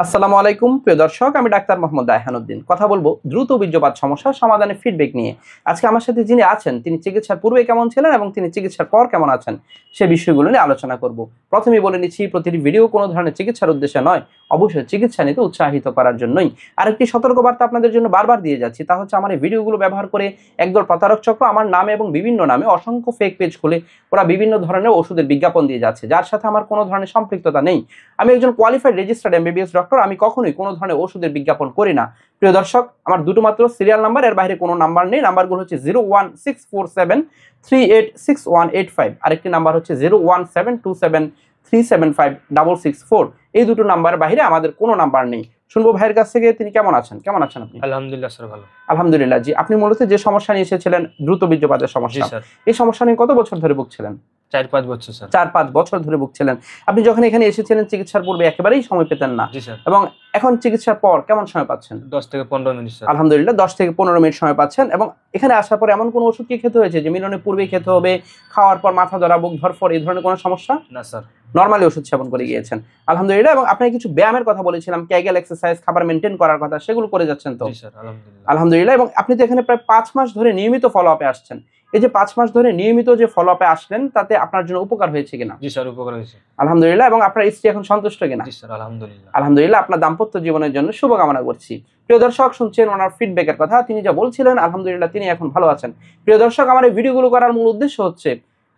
আসসালামু আলাইকুম প্রিয় দর্শক, আমি ডাক্তার মোহাম্মদ রায়হানুদ্দিন। কথা বলবো দ্রুত বীর্যপাত সমস্যা সমাধানের ফিডব্যাক নিয়ে। আজকে আমার সাথে যিনি আছেন তিনি চিকিৎসার পূর্বে কেমন ছিলেন এবং তিনি চিকিৎসার পর কেমন আছেন সে বিষয়গুলো নিয়ে আলোচনা করব। প্রথমেই বলে নিচ্ছি, প্রতিটি ভিডিও কোনো ধরনের চিকিৎসার উদ্দেশ্যে নয়, অবশ্যই চিকিৎসা নিতে উৎসাহিত করার জন্যই। আরেকটি সতর্কবার্তা আপনাদের জন্য বারবার দিয়ে যাচ্ছি, তা হচ্ছে আমার এই ভিডিওগুলো ব্যবহার করে একদল প্রতারক চক্র আমার নামে এবং বিভিন্ন নামে অসংখ্য ফেক পেজ খুলে ওরা বিভিন্ন ধরনের ওষুধের বিজ্ঞাপন দিয়ে যাচ্ছে, যার সাথে আমার কোনো ধরনের সম্পৃক্ততা নেই। আমি একজন কোয়ালিফাইড রেজিস্টার্ড এমবিবিএস ডক্টর। আমি কখনোই কোনো ধরনের ওষুধের বিজ্ঞাপন করি না। প্রিয় দর্শক, আমার দুটো মাত্র সিরিয়াল নাম্বার, এর বাইরে কোনো নাম্বার নেই। নাম্বারগুলো হচ্ছে 01647386185, আরেকটি নাম্বার হচ্ছে 01727375664। এই দুটো নাম্বার বাইরে আমাদের কোনো নাম্বার নেই। শুনবো ভাইয়ের কাছ থেকে তিনি কেমন আছেন। কেমন আছেন আপনি? আলহামদুলিল্লাহ স্যার, ভালো। আলহামদুলিল্লাহ। জি, আপনি মূলত যে সমস্যা নিয়ে এসেছিলেন দ্রুত বীর্যপাতের সমস্যা, এই সমস্যা নিয়ে কত বছর ধরে ভুগছিলেন? 4-5 বছর স্যার। 4-5 বছর ধরে ভুগছিলেন। আপনি যখন এখানে এসেছিলেন চিকিৎসার পূর্বে একেবারেই সময় পেতেন না, জি স্যার। এবং এখন চিকিৎসার পর কেমন সময় পাচ্ছেন? 10 থেকে 15 মিনিট স্যার। আলহামদুলিল্লাহ, 10 থেকে 15 মিনিট সময় পাচ্ছেন। এবং এখানে আসার পরে এমন কোনো ওষুধ কি খেতে হয়েছে যে মিলনের পূর্বেই খেতে হবে, খাওয়ার পর মাথা ধরা, বুক ধরফর, এই ধরনের কোনো সমস্যা? না স্যার। নরমালি ওষুধ সেবন করে গিয়েছেন, আলহামদুলিল্লাহ। এবং আপনাকে কিছু ব্যায়ামের কথা বলেছিলাম, ক্যাগেল এক্সারসাইজ, খাবার মেনটেন করার কথা, সেগুলো করে যাচ্ছেন তো? জি স্যার, আলহামদুলিল্লাহ। আলহামদুলিল্লাহ। এবং আপনি তো এখানে প্রায় 5 মাস ধরে নিয়মিত ফলো আপে আসছেন। এই যে 5 মাস ধরে নিয়মিত যে ফলো আপে আসলেন, তাতে আপনার জন্য উপকার হয়েছে কিনা? জি স্যার, উপকার হয়েছে। আলহামদুলিল্লাহ। এবং আপনার স্ত্রী এখন সন্তুষ্ট কিনা? জি স্যার, আলহামদুলিল্লাহ। আলহামদুলিল্লাহ। আপনার দাম্পত্য জীবনের জন্য শুভকামনা করছি। প্রিয় দর্শক, শুনছেন ওনার ফিডব্যাকের কথা, তিনি যা বলছিলেন আলহামদুলিল্লাহ তিনি এখন ভালো আছেন। প্রিয় দর্শক, আমার এই ভিডিওগুলো করার মূল উদ্দেশ্য হচ্ছে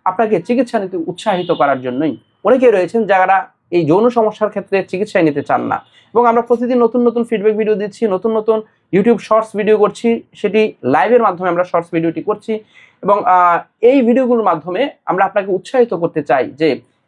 আপনাকে চিকিৎসা নিতে উৎসাহিত করার জন্যই। অনেকেই রয়েছেন যারা এই যৌন সমস্যার ক্ষেত্রে চিকিৎসা নিতে চান না, এবং আমরা প্রতিদিন নতুন নতুন ফিডব্যাক ভিডিও দিচ্ছি, নতুন নতুন ইউটিউব শর্টস ভিডিও করছি, সেটি লাইভের মাধ্যমে আমরা শর্টস ভিডিওটি করছি। এবং এই ভিডিওগুলোর মাধ্যমে আমরা আপনাকে উৎসাহিত করতে চাই যে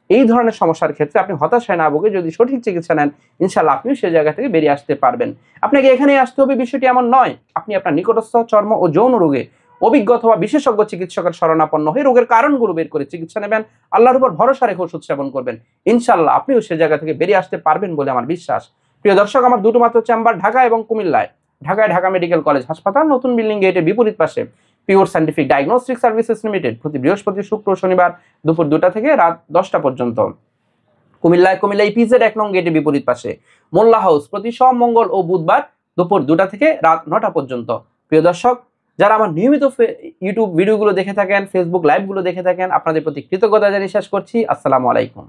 এই ধরনের সমস্যার ক্ষেত্রে আপনি হতাশায় না ভুগে যদি সঠিক চিকিৎসা নেন, ইনশাআল্লাহ আপনিও সেই জায়গা থেকে বেরিয়ে আসতে পারবেন। আপনাকে এখানে আসতে হবে বিষয়টি এমন নয়। আপনি আপনার নিকটস্থ চর্ম ও যৌন রোগে অভিজ্ঞ অথবা বিশেষজ্ঞ চিকিৎসকের শরণাপন্ন হয়ে রোগের কারণগুলো বের করে চিকিৎসা নেবেন, আল্লাহর উপর ভরসা রেখে ওষুধ সেবন করবেন, ইনশাআল্লাহ আপনিও সেই জায়গা থেকে বেরিয়ে আসতে পারবেন বলে আমার বিশ্বাস। প্রিয় দর্শক, আমার দুটো মাত্র চেম্বার ঢাকা এবং কুমিল্লায়। ঢাকায় ঢাকা মেডিকেল কলেজ হাসপাতাল, নতুন বিল্ডিং গেটের বিপরীত পাশে pure scientific diagnostic services limited, প্রতি বৃহস্পতি, শুক্র, শনিবার দুপুর 2টা থেকে রাত 10টা পর্যন্ত। কুমিল্লা ইপিজেড 1 নং গেটের বিপরীত পাশে মোল্লা হাউস, প্রতি সোম, মঙ্গল ও বুধবার দুপুর 2টা থেকে রাত 9টা পর্যন্ত। প্রিয় দর্শক, যারা আমার নিয়মিত ইউটিউব ভিডিওগুলো দেখে থাকেন, ফেসবুক লাইভগুলো দেখে থাকেন, আপনাদের প্রতি কৃতজ্ঞতা জানিয়ে শেষ করছি। আসসালামু আলাইকুম।